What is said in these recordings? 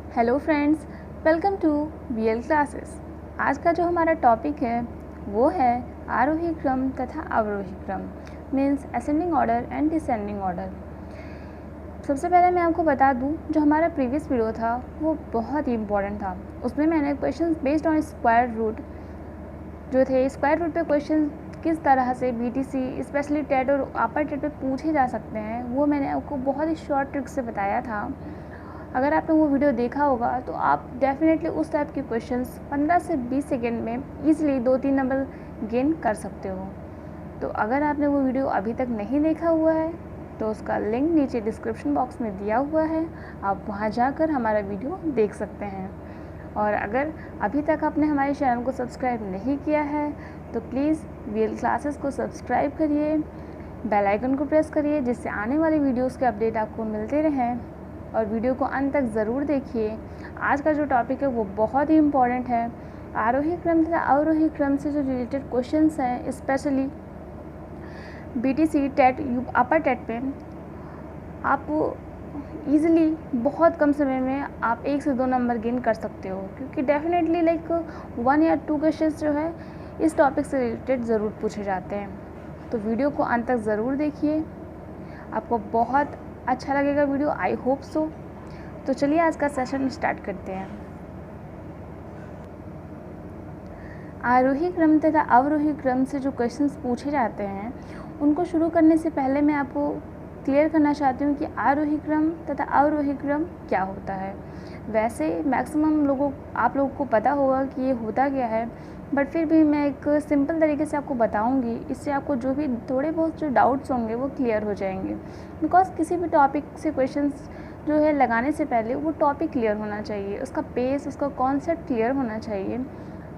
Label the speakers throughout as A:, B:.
A: Hello friends, welcome to VL classes. आज का जो हमारा टॉपिक है वो है आरोही क्रम तथा अवरोही क्रम, means ascending order and descending order. सबसे पहले मैं आपको बता दूं, जो हमारा प्रीवियस वीडियो था वो बहुत ही इम्पॉर्टेंट था। उसमें मैंने question based on square root जो थे, स्क्वायर रूट पे क्वेश्चन किस तरह से बीटीसी स्पेशली टेट और अपर टेट पे पूछे जा सकते हैं, वो मैंने आपको बहुत ही शॉर्ट ट्रिक से बताया था। अगर आपने वो वीडियो देखा होगा तो आप डेफिनेटली उस टाइप के क्वेश्चंस 15 से 20 सेकेंड में ईजिली 2-3 नंबर गेन कर सकते हो। तो अगर आपने वो वीडियो अभी तक नहीं देखा हुआ है तो उसका लिंक नीचे डिस्क्रिप्शन बॉक्स में दिया हुआ है, आप वहाँ जाकर हमारा वीडियो देख सकते हैं। और अगर अभी तक आपने हमारे चैनल को सब्सक्राइब नहीं किया है तो प्लीज़ वीएल क्लासेस को सब्सक्राइब करिए, बेल आइकन को प्रेस करिए, जिससे आने वाले वीडियोस के अपडेट आपको मिलते रहें। और वीडियो को अंत तक ज़रूर देखिए। आज का जो टॉपिक है वो बहुत ही इम्पॉर्टेंट है। आरोही क्रम तथा अवरोही क्रम से जो रिलेटेड क्वेश्चंस हैं, स्पेशली बीटीसी टेट अपर टेट पे आप ईज़िली बहुत कम समय में आप 1 से 2 नंबर गेन कर सकते हो, क्योंकि डेफिनेटली लाइक 1 या 2 क्वेश्चंस जो है इस टॉपिक से रिलेटेड ज़रूर पूछे जाते हैं। तो वीडियो को अंत तक ज़रूर देखिए, आपको बहुत अच्छा लगेगा वीडियो, आई होप सो। तो चलिए आज का सेशन स्टार्ट करते हैं। आरोही क्रम तथा अवरोही क्रम से जो क्वेश्चंस पूछे जाते हैं उनको शुरू करने से पहले मैं आपको क्लियर करना चाहती हूँ कि आरोही क्रम तथा अवरोही क्रम क्या होता है। वैसे मैक्सिमम आप लोगों को पता होगा कि ये होता क्या है, बट फिर भी मैं एक सिंपल तरीके से आपको बताऊंगी। इससे आपको जो भी थोड़े बहुत जो डाउट्स होंगे वो क्लियर हो जाएंगे। बिकॉज किसी भी टॉपिक से क्वेश्चंस जो है लगाने से पहले वो टॉपिक क्लियर होना चाहिए, उसका बेस, उसका कॉन्सेप्ट क्लियर होना चाहिए।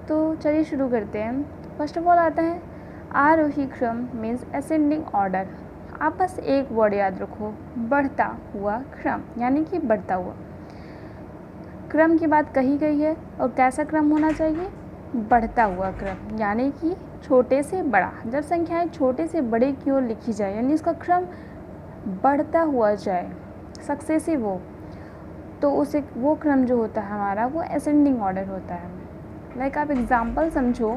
A: तो चलिए शुरू करते हैं। फर्स्ट ऑफ ऑल आता है आरोही क्रम मीन्स असेंडिंग ऑर्डर। आप बस एक वर्ड याद रखो, बढ़ता हुआ क्रम, यानी कि बढ़ता हुआ क्रम की बात कही गई है। और कैसा क्रम होना चाहिए? बढ़ता हुआ क्रम, यानी कि छोटे से बड़ा। जब संख्याएं छोटे से बड़े की ओर लिखी जाए, यानी उसका क्रम बढ़ता हुआ जाए, सक्सेसिव हो, तो उसे वो क्रम जो होता है हमारा वो असेंडिंग ऑर्डर होता है। लाइक आप एग्जाम्पल समझो,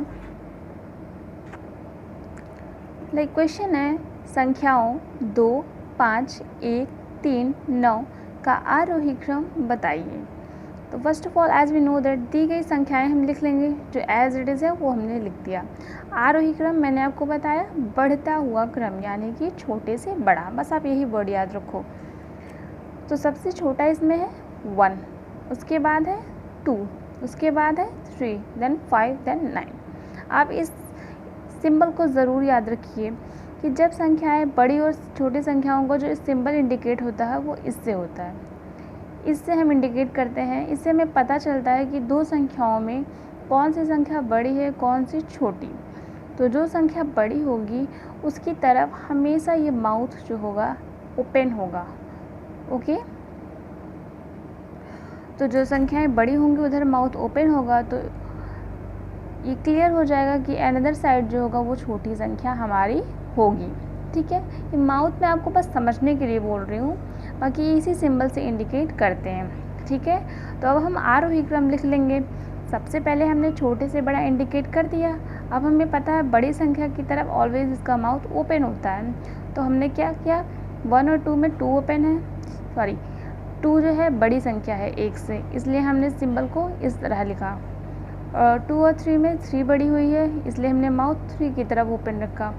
A: लाइक क्वेश्चन है संख्याओं 2, 5, 1, 3, 9 का आरोही क्रम बताइए। तो first of all as we know that दी गई संख्याएं हम लिख लेंगे, जो एज इट इज़ है वो हमने लिख दिया। आरोही क्रम मैंने आपको बताया बढ़ता हुआ क्रम, यानी कि छोटे से बड़ा, बस आप यही वर्ड याद रखो। तो सबसे छोटा इसमें है 1, उसके बाद है 2, उसके बाद है 3, देन 5, देन 9। आप इस सिंबल को ज़रूर याद रखिए कि जब संख्याएं बड़ी और छोटी संख्याओं को जो सिंबल इंडिकेट होता है वो इससे होता है। इससे हम इंडिकेट करते हैं, इससे हमें पता चलता है कि दो संख्याओं में कौन सी संख्या बड़ी है, कौन सी छोटी। तो जो संख्या बड़ी होगी उसकी तरफ हमेशा ये माउथ जो होगा ओपन होगा। ओके, तो जो संख्याएं बड़ी होंगी उधर माउथ ओपन होगा, तो ये क्लियर हो जाएगा कि अनदर साइड जो होगा वो छोटी संख्या हमारी होगी। ठीक है, ये माउथ में आपको बस समझने के लिए बोल रही हूँ, बाकी इसी सिंबल से इंडिकेट करते हैं। ठीक है, तो अब हम आरोही क्रम लिख लेंगे। सबसे पहले हमने छोटे से बड़ा इंडिकेट कर दिया। अब हमें पता है बड़ी संख्या की तरफ ऑलवेज इसका माउथ ओपन होता है, तो हमने क्या किया, 1 और 2 में 2 ओपन है, सॉरी 2 जो है बड़ी संख्या है 1 से, इसलिए हमने सिंबल को इस तरह लिखा। 2 और 3 में 3 बड़ी हुई है, इसलिए हमने माउथ 3 की तरफ ओपन रखा।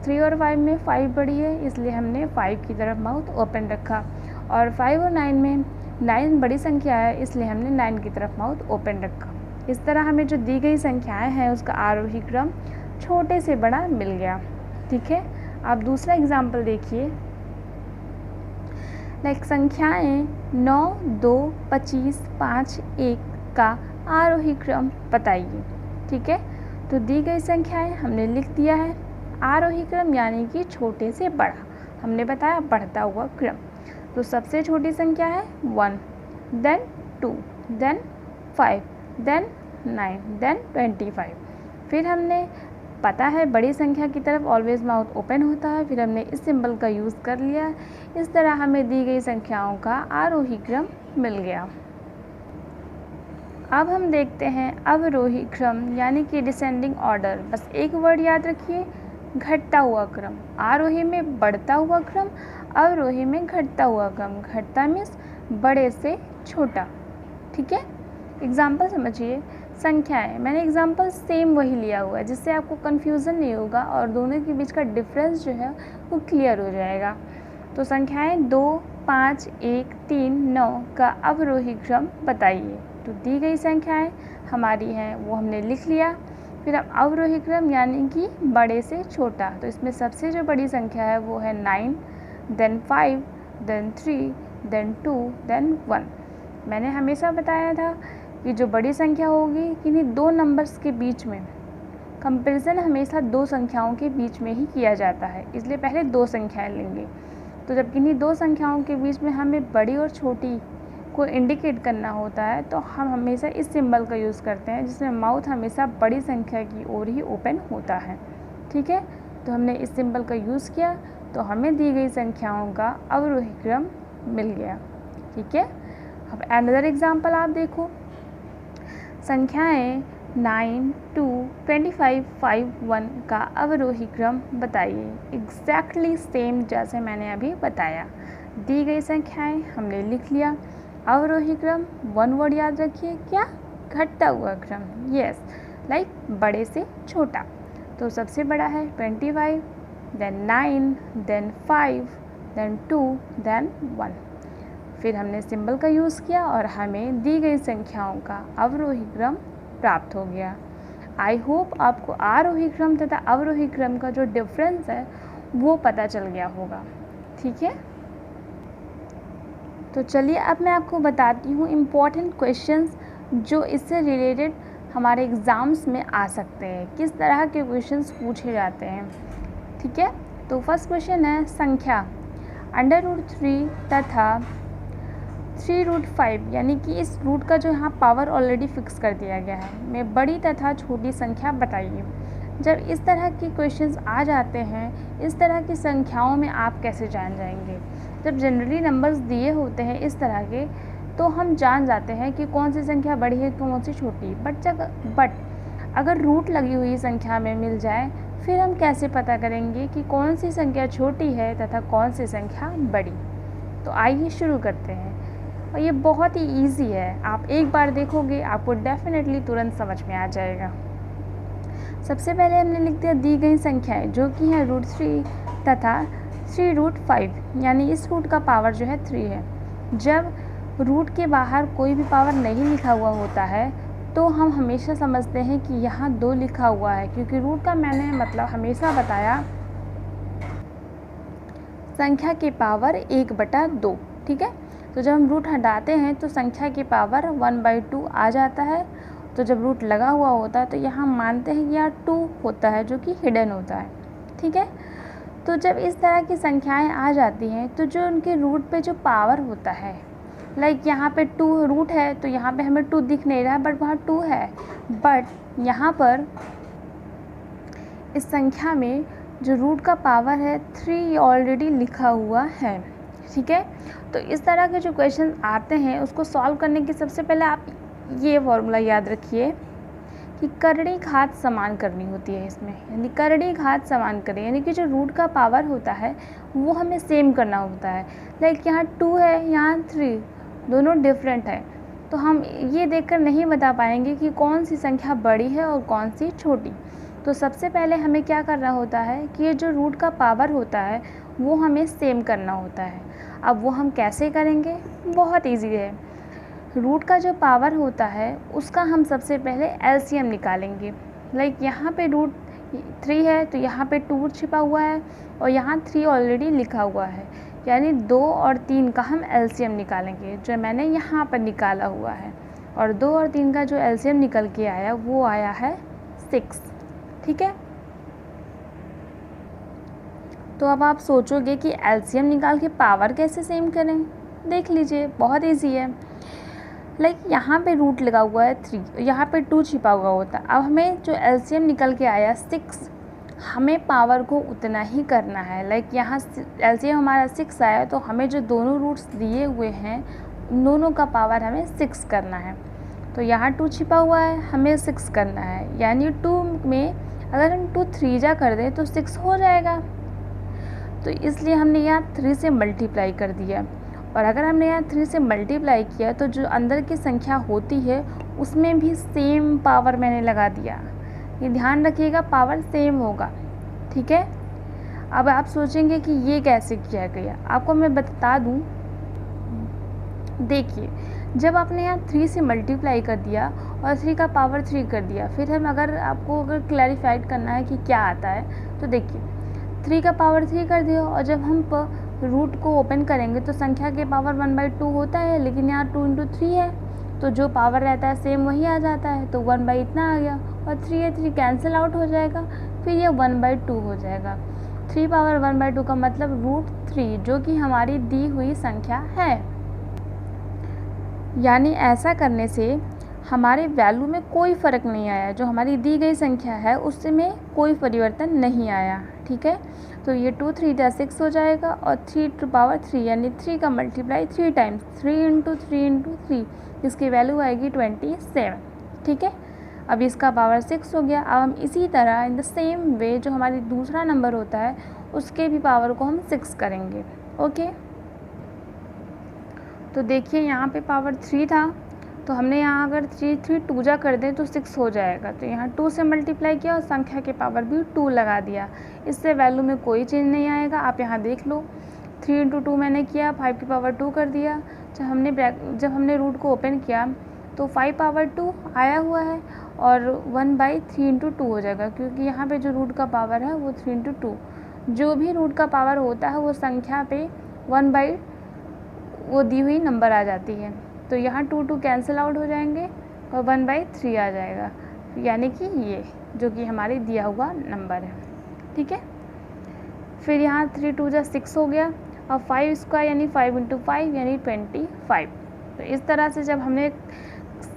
A: 3 और 5 में 5 बड़ी है, इसलिए हमने 5 की तरफ माउथ ओपन रखा। और 5 और 9 में 9 बड़ी संख्या है, इसलिए हमने 9 की तरफ माउथ ओपन रखा। इस तरह हमें जो दी गई संख्याएं हैं उसका आरोही क्रम छोटे से बड़ा मिल गया। ठीक है, आप दूसरा एग्जाम्पल देखिए। लाइक संख्याएं 9, 2, 25, 5, 1 का आरोही क्रम बताइए। ठीक है, तो दी गई संख्याएं हमने लिख दिया है। आरोही क्रम यानी कि छोटे से बड़ा, हमने बताया बढ़ता हुआ क्रम। तो सबसे छोटी संख्या है 1, देन 2, देन 5, देन 9, देन 25। फिर हमने पता है बड़ी संख्या की तरफ ऑलवेज माउथ ओपन होता है, फिर हमने इस सिंबल का यूज़ कर लिया। इस तरह हमें दी गई संख्याओं का आरोही क्रम मिल गया। अब हम देखते हैं अवरोही क्रम यानी कि डिसेंडिंग ऑर्डर। बस एक वर्ड याद रखिए, घटता हुआ क्रम। आरोही में बढ़ता हुआ क्रम, अवरोही में घटता हुआ क्रम। घटता मीन्स बड़े से छोटा, ठीक है। एग्जाम्पल समझिए, संख्याएं, मैंने एग्जाम्पल सेम वही लिया हुआ है जिससे आपको कन्फ्यूज़न नहीं होगा और दोनों के बीच का डिफरेंस जो है वो क्लियर हो जाएगा। तो संख्याएं 2, 5, 1, 3, 9 का अवरोही क्रम बताइए। तो दी गई संख्याएं हमारी हैं वो हमने लिख लिया। फिर अब अवरोही क्रम यानी कि बड़े से छोटा, तो इसमें सबसे जो बड़ी संख्या है वो है 9, देन 5, देन 3, देन 2, देन 1। मैंने हमेशा बताया था कि जो बड़ी संख्या होगी किन्हीं दो नंबर्स के बीच में, कंपैरिजन हमेशा दो संख्याओं के बीच में ही किया जाता है, इसलिए पहले दो संख्याएं लेंगे। तो जब किन्हीं दो संख्याओं के बीच में हमें बड़ी और छोटी को इंडिकेट करना होता है तो हम हमेशा इस सिंबल का यूज़ करते हैं, जिसमें माउथ हमेशा बड़ी संख्या की ओर ही ओपन होता है, ठीक है। तो हमने इस सिंबल का यूज़ किया तो हमें दी गई संख्याओं का अवरोही क्रम मिल गया, ठीक है। अब अनदर एग्जाम्पल आप देखो, संख्याएं 9, 2, 25, 5, 1 का अवरोही क्रम बताइए। एग्जैक्टली सेम जैसे मैंने अभी बताया, दी गई संख्याएं हमने लिख लिया। अवरोही क्रम, वन वर्ड याद रखिए, क्या? घटता हुआ क्रम। यस, लाइक बड़े से छोटा। तो सबसे बड़ा है 25, देन 9, देन 5, देन 2, देन 1। फिर हमने सिंबल का यूज़ किया और हमें दी गई संख्याओं का अवरोही क्रम प्राप्त हो गया। आई होप आपको आरोही क्रम तथा अवरोही क्रम का जो डिफरेंस है वो पता चल गया होगा, ठीक है। तो चलिए अब मैं आपको बताती हूँ इम्पॉर्टेंट क्वेश्चंस जो इससे रिलेटेड हमारे एग्ज़ाम्स में आ सकते हैं, किस तरह के क्वेश्चंस पूछे जाते हैं, ठीक है। तो फर्स्ट क्वेश्चन है संख्या √3 तथा 3√5, यानी कि इस रूट का जो यहाँ पावर ऑलरेडी फिक्स कर दिया गया है, में बड़ी तथा छोटी संख्या बताइए। जब इस तरह के क्वेश्चंस आ जाते हैं, इस तरह की संख्याओं में आप कैसे जान जाएंगे? जब जनरली नंबर्स दिए होते हैं इस तरह के तो हम जान जाते हैं कि कौन सी संख्या बड़ी है कौन सी छोटी। बट अगर रूट लगी हुई संख्या में मिल जाए फिर हम कैसे पता करेंगे कि कौन सी संख्या छोटी है तथा कौन सी संख्या बड़ी? तो आइए शुरू करते हैं। और ये बहुत ही ईजी है, आप एक बार देखोगे आपको डेफिनेटली तुरंत समझ में आ जाएगा। सबसे पहले हमने लिख दिया दी गई संख्याएं जो कि हैं √3 तथा 3√5, यानी इस रूट का पावर जो है 3 है। जब रूट के बाहर कोई भी पावर नहीं लिखा हुआ होता है तो हम हमेशा समझते हैं कि यहाँ 2 लिखा हुआ है, क्योंकि रूट का मैंने मतलब हमेशा बताया संख्या की पावर 1/2, ठीक है। तो जब हम रूट हटाते हैं तो संख्या की पावर 1/2 आ जाता है। तो जब रूट लगा हुआ होता है तो यहाँ मानते हैं कि यहाँ 2 होता है जो कि हिडन होता है, ठीक है। तो जब इस तरह की संख्याएं आ जाती हैं तो जो उनके रूट पे जो पावर होता है, लाइक यहाँ पे 2 रूट है तो यहाँ पे हमें 2 दिख नहीं रहा बट वहाँ 2 है, बट यहाँ पर इस संख्या में जो रूट का पावर है 3 ऑलरेडी लिखा हुआ है, ठीक है। तो इस तरह के जो क्वेश्चन आते हैं उसको सॉल्व करने के सबसे पहले आप ये फॉर्मूला याद रखिए कि करड़ी घात समान करनी होती है इसमें, यानी करड़ी घात समान करें, यानी कि जो रूट का पावर होता है वो हमें सेम करना होता है। लाइक यहाँ 2 है, यहाँ 3, दोनों डिफरेंट है, तो हम ये देखकर नहीं बता पाएंगे कि कौन सी संख्या बड़ी है और कौन सी छोटी। तो सबसे पहले हमें क्या करना होता है कि ये जो रूट का पावर होता है वो हमें सेम करना होता है। अब वो हम कैसे करेंगे? बहुत ईजी है। रूट का जो पावर होता है उसका हम सबसे पहले एलसीएम निकालेंगे। लाइक यहाँ पे √3 है तो यहाँ पे 2 छिपा हुआ है और यहाँ 3 ऑलरेडी लिखा हुआ है, यानी 2 और 3 का हम एलसीएम निकालेंगे, जो मैंने यहाँ पर निकाला हुआ है। और 2 और 3 का जो एलसीएम निकल के आया वो आया है 6, ठीक है। तो अब आप सोचोगे कि एलसीएम निकाल के पावर कैसे सेम करें? देख लीजिए, बहुत इजी है। लाइक यहाँ पे रूट लगा हुआ है 3, यहाँ पे 2 छिपा हुआ होता है। अब हमें जो एलसीएम निकल के आया 6, हमें पावर को उतना ही करना है। लाइक यहाँ एलसीएम हमारा 6 आया तो हमें जो दोनों रूट्स दिए हुए हैं दोनों का पावर हमें 6 करना है। तो यहाँ 2 छिपा हुआ है, हमें 6 करना है, यानी 2 में अगर हम 2 3 कर दें तो 6 हो जाएगा। तो इसलिए हमने यहाँ 3 से मल्टीप्लाई कर दिया, और अगर हमने यहाँ 3 से मल्टीप्लाई किया तो जो अंदर की संख्या होती है उसमें भी सेम पावर मैंने लगा दिया। ये ध्यान रखिएगा, पावर सेम होगा, ठीक है। अब आप सोचेंगे कि ये कैसे किया गया, आपको मैं बता दूँ। देखिए, जब आपने यहाँ 3 से मल्टीप्लाई कर दिया और 3 का पावर 3 कर दिया, फिर हम अगर क्लैरिफाइड करना है कि क्या आता है, तो देखिए 3 का पावर 3 कर दिया, और जब हम रूट को ओपन करेंगे तो संख्या के पावर 1/2 होता है, लेकिन यहाँ 2 × 3 है, तो जो पावर रहता है सेम वही आ जाता है, तो 1 बाई इतना आ गया, और 3 है 3 कैंसिल आउट हो जाएगा, फिर ये 1/2 हो जाएगा। 3 पावर 1/2 का मतलब √3, जो कि हमारी दी हुई संख्या है। यानी ऐसा करने से हमारे वैल्यू में कोई फ़र्क नहीं आया, जो हमारी दी गई संख्या है उसमें कोई परिवर्तन नहीं आया, ठीक है। तो ये 2 3 6 हो जाएगा, और 3 to power 3 यानी 3 का मल्टीप्लाई 3 टाइम्स, 3 × 3 × 3, इसकी वैल्यू आएगी 27, ठीक है। अब इसका पावर 6 हो गया। अब हम इसी तरह इन द सेम वे जो हमारी दूसरा नंबर होता है उसके भी पावर को हम 6 करेंगे, ओके। तो देखिए यहाँ पे पावर 3 था, तो हमने यहाँ अगर 3 2 कर दें तो 6 हो जाएगा, तो यहाँ 2 से मल्टीप्लाई किया और संख्या के पावर भी 2 लगा दिया, इससे वैल्यू में कोई चेंज नहीं आएगा। आप यहाँ देख लो, 3 × 2 मैंने किया, 5 की पावर 2 कर दिया। जब हमने रूट को ओपन किया तो 5 पावर 2 आया हुआ है, और 1/3 × 2 हो जाएगा, क्योंकि यहाँ पे जो रूट का पावर है वो 3 × 2, जो भी रूट का पावर होता है वो संख्या पे वो दी हुई नंबर आ जाती है। तो यहाँ 2 कैंसिल आउट हो जाएंगे और 1/3 आ जाएगा, यानी कि ये जो कि हमारे दिया हुआ नंबर है, ठीक है। फिर यहाँ 3 2 6 हो गया, और 5 स्क्वायर यानी 5 × 5 यानी 25। तो इस तरह से जब हमने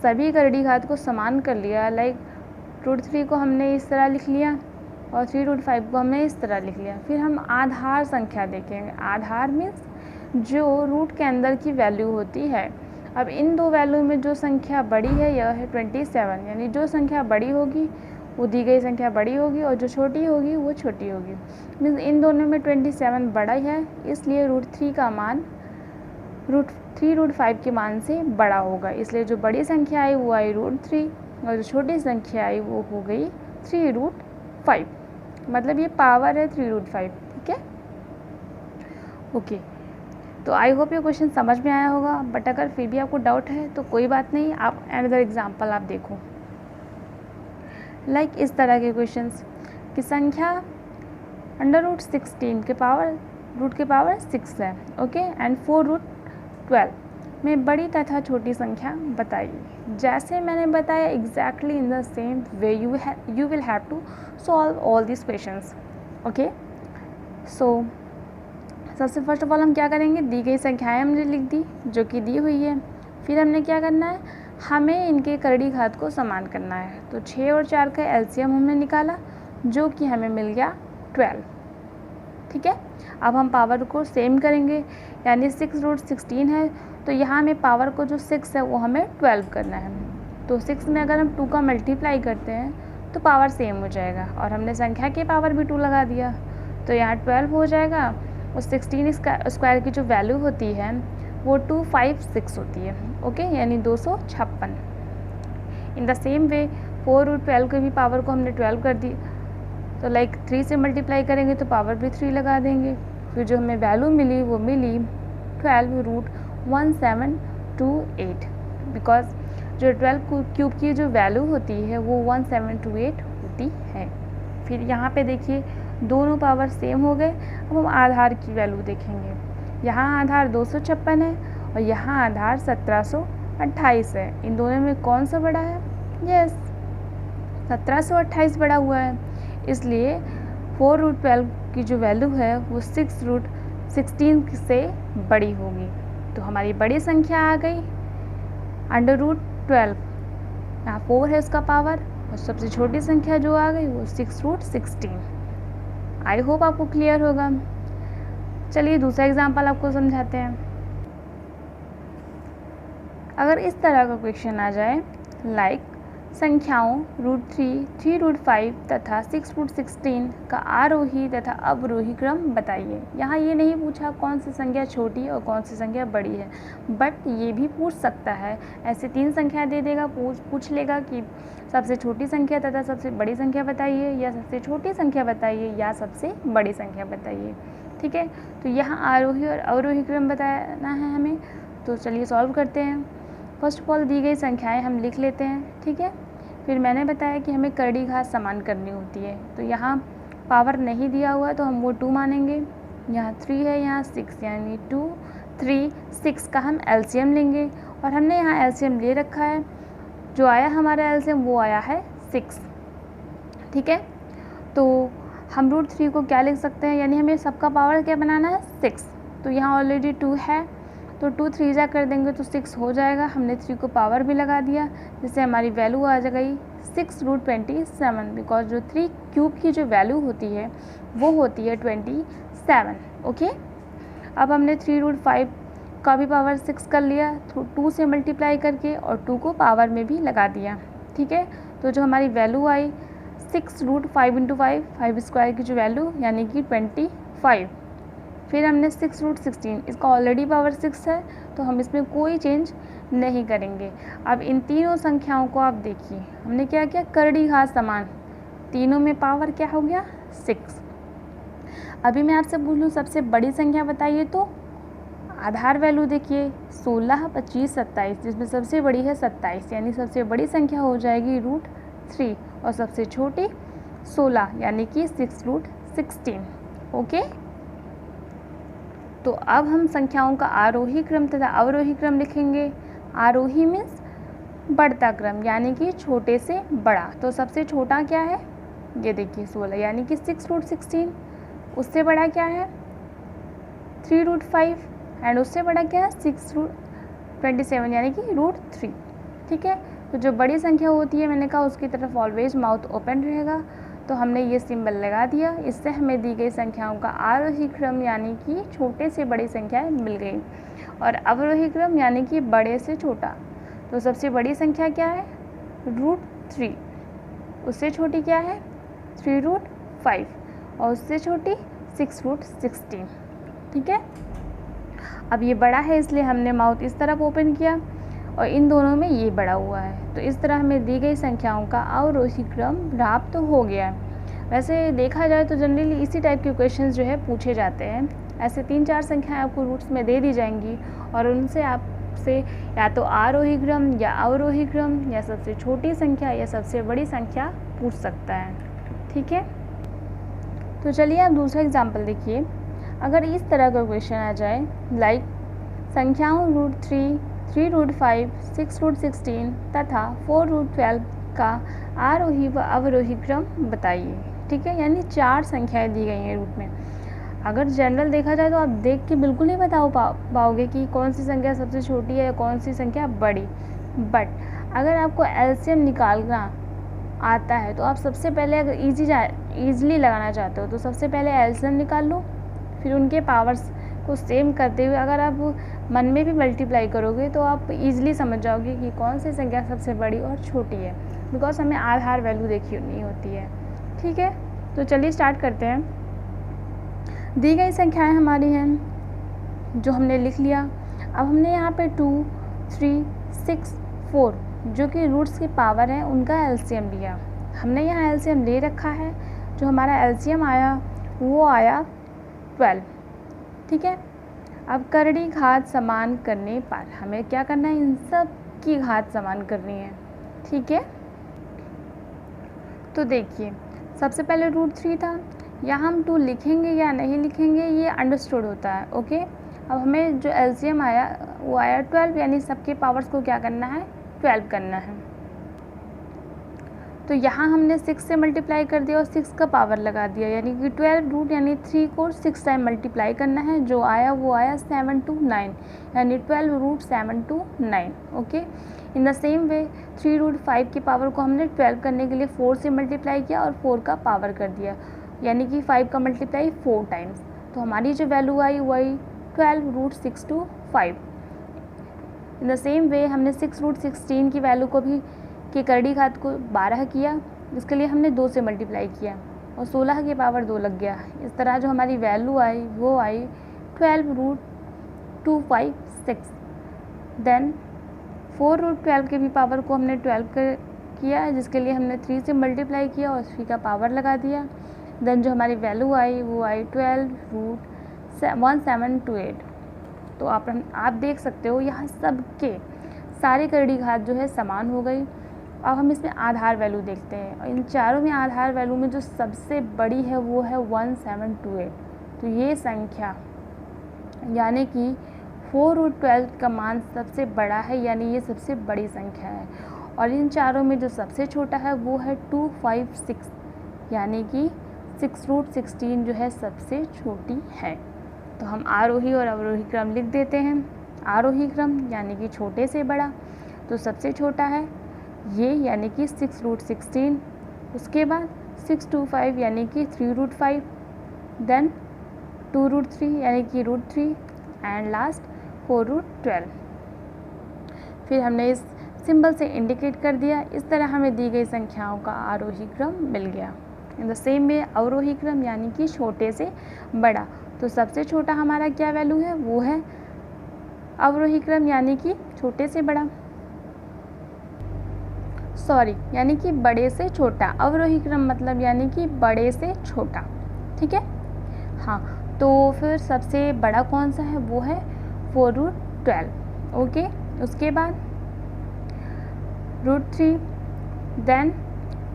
A: सभी करड़ी घात को समान कर लिया, लाइक √3 को हमने इस तरह लिख लिया और 3√5 को हमने इस तरह लिख लिया, फिर हम आधार संख्या देखेंगे। आधार मीन्स जो रूट के अंदर की वैल्यू होती है। अब इन दो वैल्यू में जो संख्या बड़ी है यह है 27, यानी जो संख्या बड़ी होगी वो दी गई संख्या बड़ी होगी, और जो छोटी होगी वो छोटी होगी। मीन्स इन दोनों में 27 बड़ा है, इसलिए √3 का मान √5 के मान से बड़ा होगा, इसलिए जो बड़ी संख्या आई वो आई √3, और जो छोटी संख्या आई वो हो गई 3√5, मतलब ये पावर है 3√5, ठीक है, ओके। तो आई होप ये क्वेश्चन समझ में आया होगा, बट अगर फिर भी आपको डाउट है तो कोई बात नहीं, आप अनदर एग्जाम्पल आप देखो। लाइक इस तरह के क्वेश्चंस कि संख्या √16 के पावर रूट के पावर 6 है, ओके, एंड 4√12 में बड़ी तथा छोटी संख्या बताइए। जैसे मैंने बताया exactly in the same way you will have to solve all this questions, okay. So सबसे फर्स्ट ऑफ ऑल हम क्या करेंगे, दी गई संख्याएं हमने लिख दी जो कि दी हुई है। फिर हमने क्या करना है, हमें इनके करड़ी घात को समान करना है। तो 6 और 4 का एलसीएम हमने निकाला जो कि हमें मिल गया 12, ठीक है। अब हम पावर को सेम करेंगे, यानी 6√16 है, तो यहाँ हमें पावर को जो 6 है वो हमें 12 करना है। तो 6 में अगर हम 2 का मल्टीप्लाई करते हैं तो पावर सेम हो जाएगा, और हमने संख्या के पावर भी 2 लगा दिया, तो यहाँ 12 हो जाएगा। और 16 स्क्वायर की जो वैल्यू होती है वो 256 होती है, ओके, यानी 256। इन द सेम वे 4√12 के भी पावर को हमने 12 कर दी, तो लाइक 3 से मल्टीप्लाई करेंगे तो पावर भी 3 लगा देंगे। फिर जो हमें वैल्यू मिली वो मिली 12√1728, बिकॉज जो 12 क्यूब की जो वैल्यू होती है वो 1728 होती है। फिर यहाँ पे देखिए दोनों पावर सेम हो गए। अब हम आधार की वैल्यू देखेंगे। यहाँ आधार 256 है और यहाँ आधार 1728 है। इन दोनों में कौन सा बड़ा है? यस, 1728 बड़ा हुआ है, इसलिए 4√12 की जो वैल्यू है वो 6√16 से बड़ी होगी। तो हमारी बड़ी संख्या आ गई √12, यहाँ 4 है उसका पावर, और सबसे छोटी संख्या जो आ गई वो 6√16। आई होप आपको क्लियर होगा। चलिए दूसरा एग्जाम्पल आपको समझाते हैं। अगर इस तरह का क्वेश्चन आ जाए लाइक संख्याओं √3, 3√5 तथा 6√16 का आरोही तथा अवरोही क्रम बताइए। यहाँ ये नहीं पूछा कौन सी संख्या छोटी और कौन सी संख्या बड़ी है, बट ये भी पूछ सकता है। ऐसे 3 संख्याएं दे देगा, पूछ लेगा कि सबसे छोटी संख्या तथा सबसे बड़ी संख्या बताइए, या सबसे छोटी संख्या बताइए, या सबसे बड़ी संख्या बताइए। ठीक है, तो यहाँ आरोही और अवरोही क्रम बताना है हमें। तो चलिए सॉल्व करते हैं। फर्स्ट ऑफ ऑल दी गई संख्याएं हम लिख लेते हैं। ठीक है, फिर मैंने बताया कि हमें करड़ी घात समान करनी होती है। तो यहाँ पावर नहीं दिया हुआ है तो हम वो 2 मानेंगे। यहाँ 3 है, यहाँ 6, यानी 2, 3, 6 का हम एलसीएम लेंगे। और हमने यहाँ एलसीएम ले रखा है, जो आया हमारा एलसीएम वो आया है 6। ठीक है, तो हम √3 को क्या लिख सकते हैं, यानी हमें सबका पावर क्या बनाना है 6। तो यहाँ ऑलरेडी 2 है, तो 2 3 जा कर देंगे तो 6 हो जाएगा। हमने 3 को पावर भी लगा दिया, जिससे हमारी वैल्यू आ गई 6√27, बिकॉज जो 3 क्यूब की जो वैल्यू होती है वो होती है 27। ओके, अब हमने 3√5 का भी पावर 6 कर लिया, 2 से मल्टीप्लाई करके, और 2 को पावर में भी लगा दिया। ठीक है, तो जो हमारी वैल्यू आई 6√5 × 5, 5 स्क्वायर की जो वैल्यू यानी कि 25। फिर हमने 6√16, इसका ऑलरेडी पावर 6 है तो हम इसमें कोई चेंज नहीं करेंगे। अब इन तीनों संख्याओं को आप देखिए, हमने क्या किया, करड़ी घात समान, तीनों में पावर क्या हो गया 6। अभी मैं आपसे पूछूं सबसे बड़ी संख्या बताइए, तो आधार वैल्यू देखिए 16, 25, 27, जिसमें सबसे बड़ी है 27, यानी सबसे बड़ी संख्या हो जाएगी √3, और सबसे छोटी 16 यानी कि 6√16। ओके, तो अब हम संख्याओं का आरोही क्रम तथा अवरोही क्रम लिखेंगे। आरोही मीन्स बढ़ता क्रम, यानी कि छोटे से बड़ा। तो सबसे छोटा क्या है, ये देखिए 16, यानी कि 6√16। उससे बड़ा क्या है 3√5, एंड उससे बड़ा क्या है 6√27, यानी कि √3। ठीक है, तो जो बड़ी संख्या होती है मैंने कहा उसकी तरफ ऑलवेज माउथ ओपन रहेगा, तो हमने ये सिंबल लगा दिया। इससे हमें दी गई संख्याओं का आरोही क्रम यानी कि छोटे से बड़ी संख्याएं मिल गई, और अवरोही क्रम यानी कि बड़े से छोटा। तो सबसे बड़ी संख्या क्या है √3, उससे छोटी क्या है 3√5, और उससे छोटी 6√16। ठीक है, अब ये बड़ा है इसलिए हमने माउथ इस तरफ ओपन किया, और इन दोनों में ये बड़ा हुआ है। तो इस तरह हमें दी गई संख्याओं का अवरोही क्रम प्राप्त हो गया। वैसे देखा जाए तो जनरली इसी टाइप के क्वेश्चंस जो है पूछे जाते हैं। ऐसे 3-4 संख्याएं आपको रूट्स में दे दी जाएंगी, और उनसे आपसे या तो आरोही क्रम या अवरोही क्रम या सबसे छोटी संख्या या सबसे बड़ी संख्या पूछ सकता है। ठीक है, तो चलिए आप दूसरा एग्जाम्पल देखिए। अगर इस तरह का क्वेश्चन आ जाए, लाइक संख्याओं √3, 3√5, 6√16 तथा 4√12 का आरोही व अवरोही क्रम बताइए। ठीक है, यानी 4 संख्याएं दी गई हैं रूट में। अगर जनरल देखा जाए तो आप देख के बिल्कुल नहीं बता पाओगे कि कौन सी संख्या सबसे छोटी है या कौन सी संख्या बड़ी। बट अगर आपको एलसीएम निकालना आता है तो आप सबसे पहले अगर ईजिली लगाना चाहते हो तो सबसे पहले एलसीएम निकाल लो, फिर उनके पावर्स को सेम करते हुए अगर आप मन में भी मल्टीप्लाई करोगे तो आप इजीली समझ जाओगे कि कौन सी संख्या सबसे बड़ी और छोटी है, बिकॉज हमें आधार वैल्यू देखी नहीं होती है। ठीक है, तो चलिए स्टार्ट करते हैं। दी गई संख्याएं हमारी हैं जो हमने लिख लिया। अब हमने यहाँ पे 2, 3, 6, 4 जो कि रूट्स की पावर है उनका एलसीएम लिया। हमने यहाँ एलसीएम ले रखा है, जो हमारा एलसीएम आया वो आया 12। ठीक है, अब करड़ी घात समान करने पर हमें क्या करना है, इन सब की घात समान करनी है। ठीक है, तो देखिए सबसे पहले √3 था, यहाँ हम 2 लिखेंगे या नहीं लिखेंगे ये अंडरस्टूड होता है। ओके, अब हमें जो एलसीएम आया वो आया 12, यानी सबके पावर्स को क्या करना है 12 करना है। तो यहाँ हमने 6 से मल्टीप्लाई कर दिया और 6 का पावर लगा दिया, यानी कि 12 रूट यानी 3 को 6 टाइम मल्टीप्लाई करना है। जो आया वो आया 7 to 9, यानी 12 root 7 to 9। Okay, in the same way 3√5 की पावर को हमने 12 करने के लिए 4 से मल्टीप्लाई किया और 4 का पावर कर दिया, यानी कि 5 का मल्टीप्लाई 4 टाइम्स। तो हमारी जो वैल्यू आई वो आई 12 root 6 to 5। In the same way हमने 6 रूट 16 की वैल्यू को भी कि करड़ी घात को 12 किया, इसके लिए हमने 2 से मल्टीप्लाई किया और 16 के पावर 2 लग गया। इस तरह जो हमारी वैल्यू आई वो आई 12√256। देन 4√12 के भी पावर को हमने 12 किया है, जिसके लिए हमने 3 से मल्टीप्लाई किया और 3 का पावर लगा दिया। देन जो हमारी वैल्यू आई वो आई 12√1728। तो आप देख सकते हो यहाँ सबके सारे करड़ी घात जो है समान हो गई। अब हम इसमें आधार वैल्यू देखते हैं और इन चारों में आधार वैल्यू में जो सबसे बड़ी है वो है 1728। तो ये संख्या यानी कि 4√12 का मान सबसे बड़ा है, यानी ये सबसे बड़ी संख्या है। और इन चारों में जो सबसे छोटा है वो है 256, यानी कि 6√16 जो है सबसे छोटी है। तो हम आरोही और अवरोही क्रम लिख देते हैं। आरोही क्रम यानी कि छोटे से बड़ा, तो सबसे छोटा है ये यानी कि 6√16, उसके बाद 625 यानी कि 3√5, देन 2√3 यानी कि √3 एंड लास्ट 4√12। फिर हमने इस सिंबल से इंडिकेट कर दिया। इस तरह हमें दी गई संख्याओं का आरोही क्रम मिल गया। इन द सेम वे अवरोही क्रम यानी कि छोटे से बड़ा, तो सबसे छोटा हमारा क्या वैल्यू है वो है अवरोही क्रम यानी कि छोटे से बड़ा, यानी कि बड़े से छोटा। अवरोही क्रम मतलब यानी कि बड़े से छोटा, ठीक है। हाँ, तो फिर सबसे बड़ा कौन सा है वो है 4√12, ओके। उसके बाद √3, देन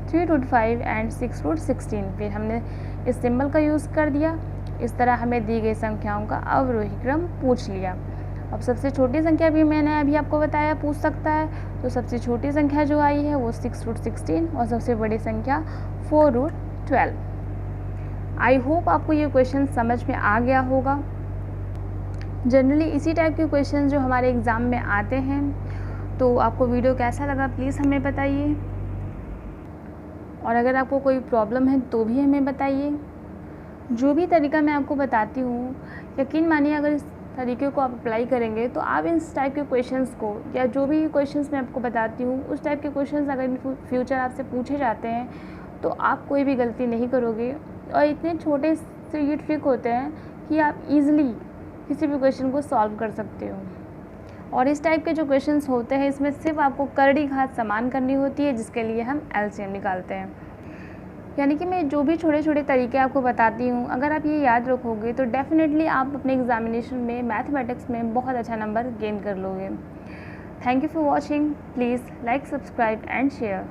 A: 3√5 एंड 6√16। फिर हमने इस सिंबल का यूज़ कर दिया। इस तरह हमें दी गई संख्याओं का अवरोही क्रम पूछ लिया। अब सबसे छोटी संख्या भी मैंने अभी आपको बताया पूछ सकता है, तो सबसे छोटी संख्या जो आई है वो 6√16 और सबसे बड़ी संख्या 4√12। आई होप आपको ये क्वेश्चन समझ में आ गया होगा। जनरली इसी टाइप के क्वेश्चन जो हमारे एग्ज़ाम में आते हैं। तो आपको वीडियो कैसा लगा प्लीज़ हमें बताइए, और अगर आपको कोई प्रॉब्लम है तो भी हमें बताइए। जो भी तरीका मैं आपको बताती हूँ, यकीन मानिए अगर इस तरीके को आप अप्लाई करेंगे तो आप इस टाइप के क्वेश्चंस को, या जो भी क्वेश्चंस मैं आपको बताती हूँ उस टाइप के क्वेश्चंस अगर इन फ्यूचर आपसे पूछे जाते हैं तो आप कोई भी गलती नहीं करोगे। और इतने छोटे से ये ट्रिक होते हैं कि आप इजीली किसी भी क्वेश्चन को सॉल्व कर सकते हो। और इस टाइप के जो क्वेश्चंस होते हैं इसमें सिर्फ आपको करड़ी घात समान करनी होती है, जिसके लिए हम एलसीएम निकालते हैं। यानी कि मैं जो भी छोटे छोटे तरीके आपको बताती हूँ, अगर आप ये याद रखोगे तो डेफिनेटली आप अपने एग्जामिनेशन में मैथमेटिक्स में बहुत अच्छा नंबर गेन कर लोगे। Thank you for watching. Please like, subscribe and share.